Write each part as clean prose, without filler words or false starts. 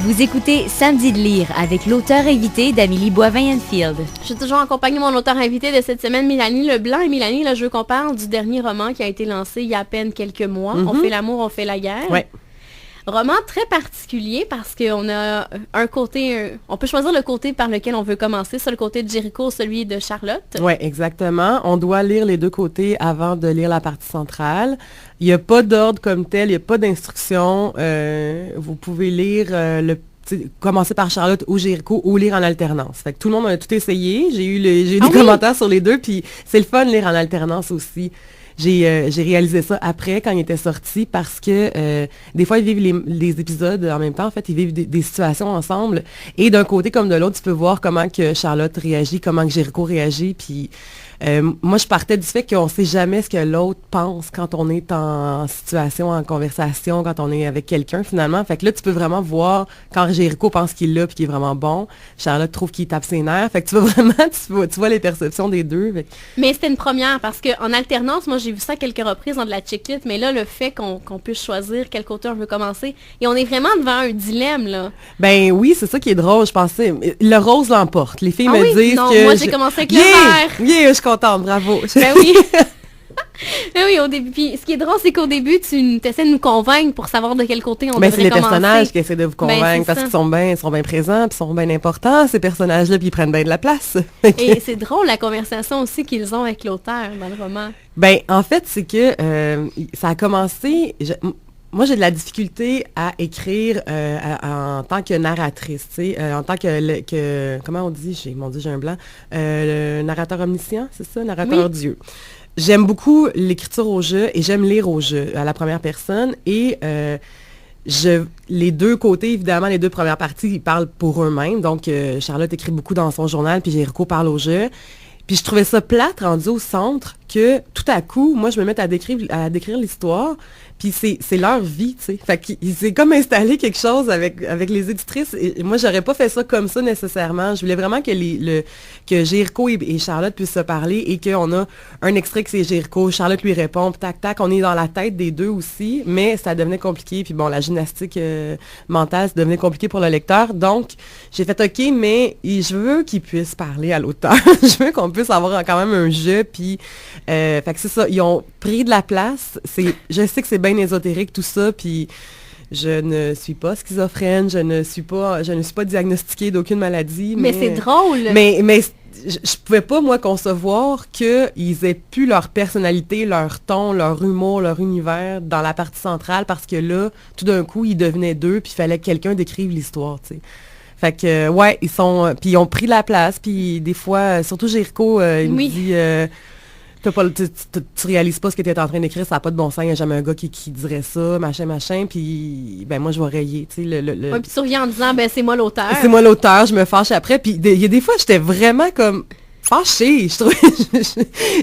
Vous écoutez Samedi de lire avec l'auteur invité d'Amélie Boivin-Enfield. Je suis toujours accompagnée de mon auteur invité de cette semaine, Mélanie Leblanc. Et Mélanie, là, je veux qu'on parle du dernier roman qui a été lancé il y a à peine quelques mois. On fait l'amour, on fait la guerre. Ouais. Roman très particulier parce qu'on a un côté... on peut choisir le côté par lequel on veut commencer, soit le côté de Jéricho, celui de Charlotte. Oui, exactement. On doit lire les deux côtés avant de lire la partie centrale. Il n'y a pas d'ordre comme tel, il n'y a pas d'instruction. Vous pouvez lire commencer par Charlotte ou Jéricho ou lire en alternance. Fait que tout le monde a tout essayé. J'ai eu des commentaires sur les deux, puis c'est le fun de lire en alternance aussi. J'ai réalisé ça après, quand il était sorti, parce que des fois, ils vivent les épisodes en même temps. En fait, ils vivent des situations ensemble. Et d'un côté comme de l'autre, tu peux voir comment que Charlotte réagit, comment que Jéricho réagit. Puis moi, je partais du fait qu'on ne sait jamais ce que l'autre pense quand on est en situation, en conversation, quand on est avec quelqu'un, finalement. Fait que là, tu peux vraiment voir quand Jéricho pense qu'il l'a puis qu'il est vraiment bon. Charlotte trouve qu'il tape ses nerfs. Fait que tu vois vraiment, tu vois les perceptions des deux. Mais c'était une première, parce qu'en alternance, moi, j'ai vu ça à quelques reprises dans de la chiclite, mais là, le fait qu'on puisse choisir quel côté on veut commencer, et on est vraiment devant un dilemme, là. Ben oui, c'est ça qui est drôle, je pensais. Le rose l'emporte. Les filles me disent non, que... moi, j'ai commencé avec le vert. Yeah, je suis contente, bravo. Ben oui. Ben oui, au début. Puis ce qui est drôle, c'est qu'au début, tu essaies de nous convaincre pour savoir de quel côté on devrait commencer. C'est les personnages qui essaient de vous convaincre parce qu'ils sont bien présents, puis ils sont bien importants, ces personnages-là, puis ils prennent bien de la place. Et c'est drôle, la conversation aussi qu'ils ont avec l'auteur dans le roman. Ben, en fait, c'est que ça a commencé... Moi, j'ai de la difficulté à écrire en tant que narratrice, tu sais, en tant que comment on dit, j'ai un blanc, le narrateur omniscient, c'est ça, narrateur Dieu. J'aime beaucoup l'écriture au jeu et j'aime lire au jeu, à la première personne, et les deux côtés, évidemment, les deux premières parties, ils parlent pour eux-mêmes, donc Charlotte écrit beaucoup dans son journal, puis Jéricho parle au jeu. Puis je trouvais ça plate, rendu au centre, que tout à coup, moi, je me mets à décrire l'histoire, puis c'est leur vie, tu sais. Fait qu'il s'est comme installé quelque chose avec les éditrices. Et moi, j'aurais pas fait ça comme ça nécessairement. Je voulais vraiment que Jéricho et Charlotte puissent se parler et qu'on a un extrait que c'est Jéricho, Charlotte lui répond, puis tac, tac, on est dans la tête des deux aussi, mais ça devenait compliqué. Puis bon, la gymnastique mentale, ça devenait compliqué pour le lecteur. Donc, j'ai fait OK, mais je veux qu'ils puissent parler à l'auteur. Je veux qu'on puisse avoir quand même un jeu, puis fait que c'est ça, ils ont pris de la place. Je sais que c'est bien ésotérique tout ça, puis je ne suis pas schizophrène, je ne suis pas diagnostiquée d'aucune maladie. Mais c'est drôle. Mais je pouvais pas, moi, concevoir qu'ils aient plus leur personnalité, leur ton, leur humour, leur univers dans la partie centrale, parce que là, tout d'un coup, ils devenaient deux, puis il fallait que quelqu'un décrive l'histoire, tu sais. Fait que, ouais, puis ils ont pris la place, puis des fois, surtout Jéricho, il me dit... tu réalises pas ce que tu es en train d'écrire, ça n'a pas de bon sens, il n'y a jamais un gars qui dirait ça, machin, puis ben moi je vais rayer, tu sais. Ouais, puis tu reviens en disant, ben c'est moi l'auteur. C'est moi l'auteur, je me fâche après, puis il y a des fois, j'étais vraiment comme fâchée, je trouvais.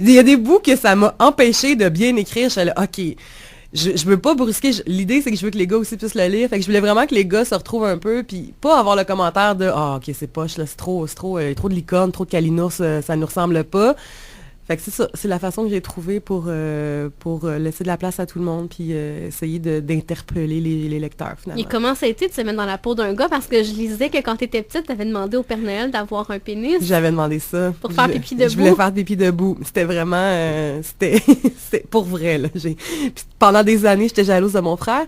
Il y a des bouts que ça m'a empêché de bien écrire, je suis là, OK, je veux pas brusquer, l'idée c'est que je veux que les gars aussi puissent le lire, fait que je voulais vraiment que les gars se retrouvent un peu, puis pas avoir le commentaire de, OK, c'est poche, là, c'est trop de licorne, trop de calinours, ça nous ressemble pas. Fait que c'est ça, c'est la façon que j'ai trouvée pour laisser de la place à tout le monde puis essayer d'interpeller les lecteurs, finalement. Et comment ça a été de se mettre dans la peau d'un gars? Parce que je lisais que quand tu étais petite, tu avais demandé au Père Noël d'avoir un pénis. J'avais demandé ça. Pour faire pipi debout. Je voulais faire pipi debout. C'était vraiment... c'était pour vrai, là. Puis pendant des années, j'étais jalouse de mon frère.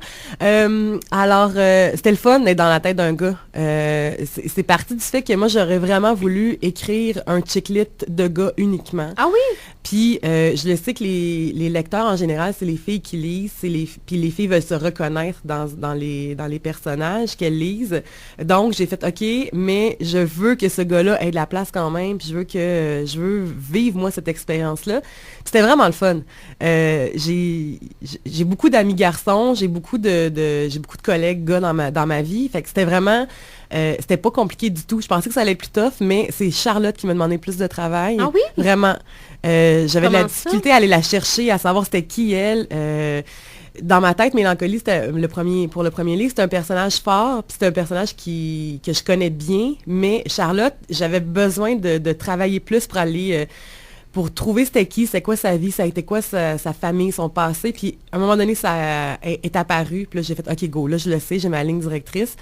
Alors, c'était le fun d'être dans la tête d'un gars. C'est parti du fait que moi, j'aurais vraiment voulu écrire un chick-lit de gars uniquement. Ah oui? Puis, je le sais que les lecteurs, en général, c'est les filles qui lisent, puis les filles veulent se reconnaître dans les personnages qu'elles lisent. Donc, j'ai fait, OK, mais je veux que ce gars-là ait de la place quand même, puis je veux vivre, moi, cette expérience-là. Puis c'était vraiment le fun. J'ai beaucoup d'amis garçons, j'ai beaucoup de collègues gars dans ma vie, fait que c'était vraiment... c'était pas compliqué du tout. Je pensais que ça allait être plus tough, mais c'est Charlotte qui m'a demandé plus de travail. Ah oui? Vraiment. J'avais de la difficulté à aller la chercher, à savoir c'était qui elle. Dans ma tête, Mélancolie, c'était pour le premier livre, c'était un personnage fort, puis c'était un personnage que je connais bien, mais Charlotte, j'avais besoin de travailler plus pour aller... pour trouver c'était qui, c'est quoi sa vie, ça a été quoi sa famille, son passé. Puis à un moment donné, ça est apparu. Puis là, j'ai fait, OK, go, là, je le sais, j'ai ma ligne directrice.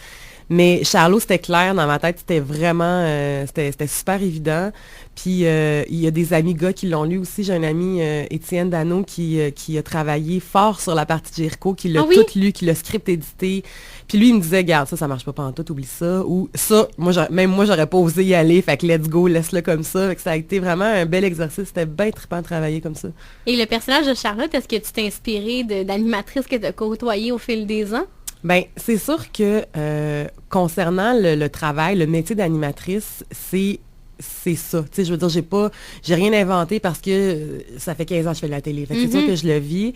Mais Charlot, c'était clair dans ma tête, c'était vraiment, c'était super évident. Puis il y a des amis gars qui l'ont lu aussi. J'ai un ami, Étienne Dano, qui a travaillé fort sur la partie de Jericho, qui l'a tout lu, qui l'a script édité. Puis lui, il me disait, regarde, ça marche pas pantoute, oublie ça. Ou ça, même moi, j'aurais pas osé y aller, fait que let's go, laisse-le comme ça. Fait que ça a été vraiment un bel exercice. C'était bien trippant de travailler comme ça. Et le personnage de Charlotte, est-ce que tu t'es inspiré d'animatrices que tu as côtoyées au fil des ans? Ben, c'est sûr que concernant le travail, le métier d'animatrice, c'est ça. Tu sais, je veux dire, j'ai rien inventé parce que ça fait 15 ans que je fais de la télé. Fait que c'est sûr que je le vis.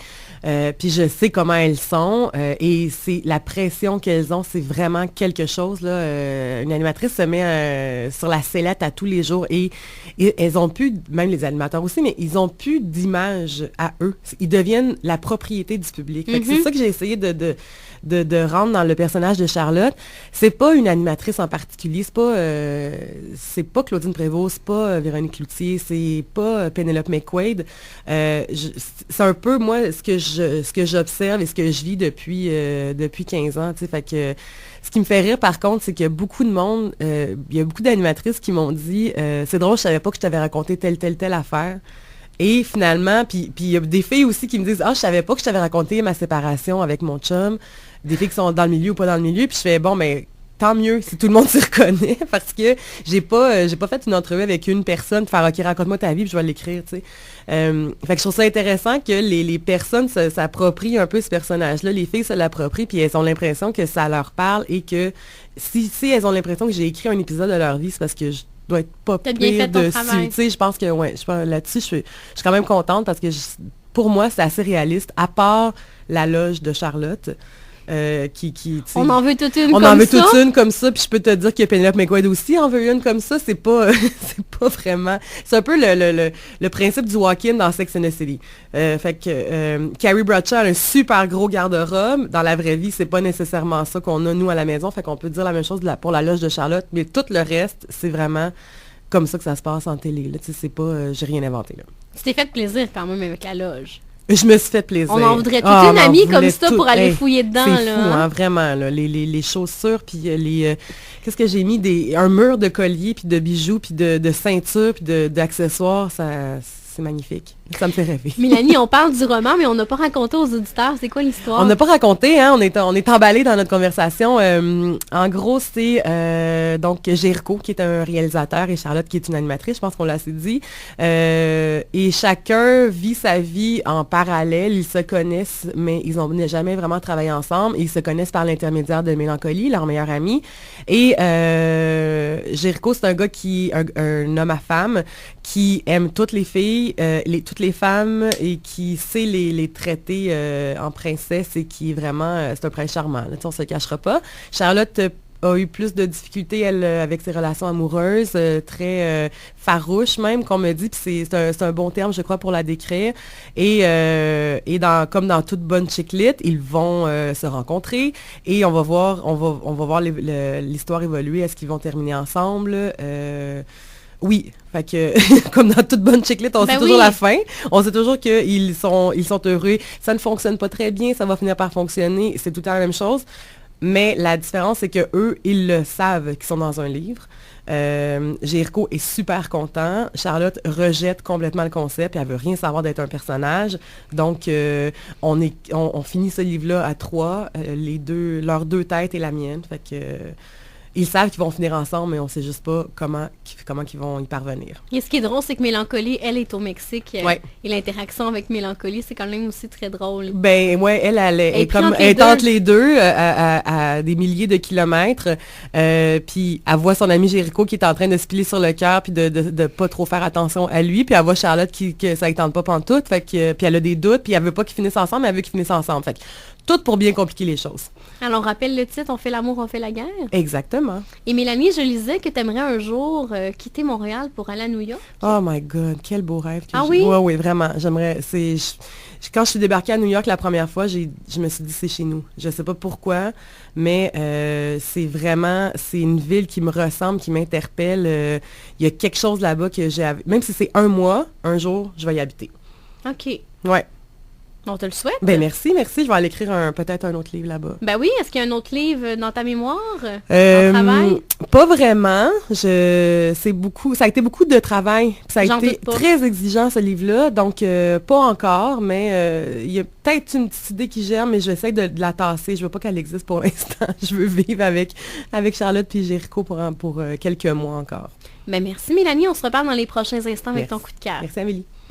Puis je sais comment elles sont. Et c'est la pression qu'elles ont, c'est vraiment quelque chose, là. Une animatrice se met sur la sellette à tous les jours et elles ont plus, même les animateurs aussi, mais ils ont plus d'image à eux. Ils deviennent la propriété du public. Fait que c'est ça que j'ai essayé de rendre dans le personnage de Charlotte. C'est pas une animatrice en particulier, c'est pas Claudine Prévost, c'est pas Véronique Cloutier, c'est pas Penelope McQuaid. C'est un peu, moi, ce que j'observe et ce que je vis depuis 15 ans, tu sais, fait que ce qui me fait rire, par contre, c'est qu'il y a beaucoup de monde, il y a beaucoup d'animatrices qui m'ont dit c'est drôle, je savais pas que je t'avais raconté telle affaire. Et finalement, puis il y a des filles aussi qui me disent « Ah, je savais pas que je t'avais raconté ma séparation avec mon chum. » Des filles qui sont dans le milieu ou pas dans le milieu. Puis je fais « Bon, mais tant mieux si tout le monde s'y reconnaît. » Parce que j'ai pas fait une entrevue avec une personne pour faire « OK, raconte-moi ta vie, puis je vais l'écrire. » tu sais. Fait que je trouve ça intéressant que les personnes s'approprient un peu ce personnage-là. Les filles se l'approprient, puis elles ont l'impression que ça leur parle et que si elles ont l'impression que j'ai écrit un épisode de leur vie, c'est parce que je dois être pas pire dessus. Tu sais, je pense que, là-dessus, je suis quand même contente parce que pour moi, c'est assez réaliste, à part la loge de Charlotte. On en veut toute une comme ça. On en veut toute une comme ça, puis je peux te dire que Penelope McQuaid aussi en veut une comme ça. C'est pas vraiment... C'est un peu le principe du walk-in dans Sex and the City. Fait que Carrie Bradshaw a un super gros garde-robe. Dans la vraie vie, c'est pas nécessairement ça qu'on a, nous, à la maison. Fait qu'on peut dire la même chose pour la loge de Charlotte, mais tout le reste, c'est vraiment comme ça que ça se passe en télé. Là. C'est pas... j'ai rien inventé, là. Tu t'es fait plaisir quand même avec la loge. Je me suis fait plaisir. On en voudrait toute une amie comme ça pour aller fouiller dedans. C'est fou, hein, vraiment. Là, les chaussures, puis qu'est-ce que j'ai mis? Un mur de colliers, puis de bijoux, puis de ceintures, puis d'accessoires, c'est magnifique. Ça me fait rêver. Mélanie, on parle du roman, mais on n'a pas raconté aux auditeurs. C'est quoi l'histoire? On n'a pas raconté, hein? On est emballé dans notre conversation. En gros, c'est donc Jericho qui est un réalisateur et Charlotte qui est une animatrice, je pense qu'on l'a assez dit. Et chacun vit sa vie en parallèle. Ils se connaissent, mais ils n'ont jamais vraiment travaillé ensemble. Ils se connaissent par l'intermédiaire de Mélancolie, leur meilleure amie. Et Jericho, c'est un gars un homme à femme qui aime toutes les filles, toutes les femmes et qui sait les traiter en princesse et qui est vraiment, c'est un prince charmant, là, on se le cachera pas. Charlotte a eu plus de difficultés, elle, avec ses relations amoureuses, très farouches même, qu'on me dit, puis c'est un bon terme, je crois, pour la décrire. Et comme dans toute bonne chick-lit, ils vont se rencontrer et on va voir l'histoire évoluer. Est-ce qu'ils vont terminer ensemble? Oui, fait que comme dans toute bonne chick-lit, on sait toujours la fin. On sait toujours qu'ils sont heureux. Ça ne fonctionne pas très bien, ça va finir par fonctionner. C'est tout le temps la même chose. Mais la différence, c'est que eux, ils le savent qu'ils sont dans un livre. Jericho est super content. Charlotte rejette complètement le concept et elle veut rien savoir d'être un personnage. Donc, on finit ce livre-là à 3, leurs 2 têtes et la mienne. Fait que... ils savent qu'ils vont finir ensemble, mais on ne sait juste pas comment ils vont y parvenir. Et ce qui est drôle, c'est que Mélancolie, elle est au Mexique. Ouais. Et l'interaction avec Mélancolie, c'est quand même aussi très drôle. Ben ouais, elle est entre les deux à des milliers de kilomètres. Puis elle voit son ami Jericho qui est en train de se piler sur le cœur puis de pas trop faire attention à lui. Puis elle voit Charlotte que ça ne tente pas pantoute. Fait que puis elle a des doutes. Puis elle veut pas qu'ils finissent ensemble, mais elle veut qu'ils finissent ensemble. Fait que tout pour bien compliquer les choses. Alors, on rappelle le titre, On fait l'amour, on fait la guerre. Exactement. Et Mélanie, je lisais que tu aimerais un jour quitter Montréal pour aller à New York. Oh my God, quel beau rêve. Oui? Oui, vraiment. J'aimerais... Quand je suis débarquée à New York la première fois, je me suis dit, c'est chez nous. Je sais pas pourquoi, mais c'est une ville qui me ressemble, qui m'interpelle. Il y a quelque chose là-bas que même si c'est un mois, un jour, je vais y habiter. OK. Ouais. On te le souhaite. Ben merci. Je vais aller écrire peut-être un autre livre là-bas. Ben oui, est-ce qu'il y a un autre livre dans ta mémoire, en travail? Pas vraiment. Ça a été beaucoup de travail. Ça a J'en été doute pas. très exigeant, ce livre-là. Donc, pas encore, mais il y a peut-être une petite idée qui germe, mais j'essaie de la tasser. Je veux pas qu'elle existe pour l'instant. Je veux vivre avec Charlotte puis Jéricho pour quelques mois encore. Ben merci Mélanie, on se reparle dans les prochains instants avec Merci. ton coup de cœur. Merci, Amélie.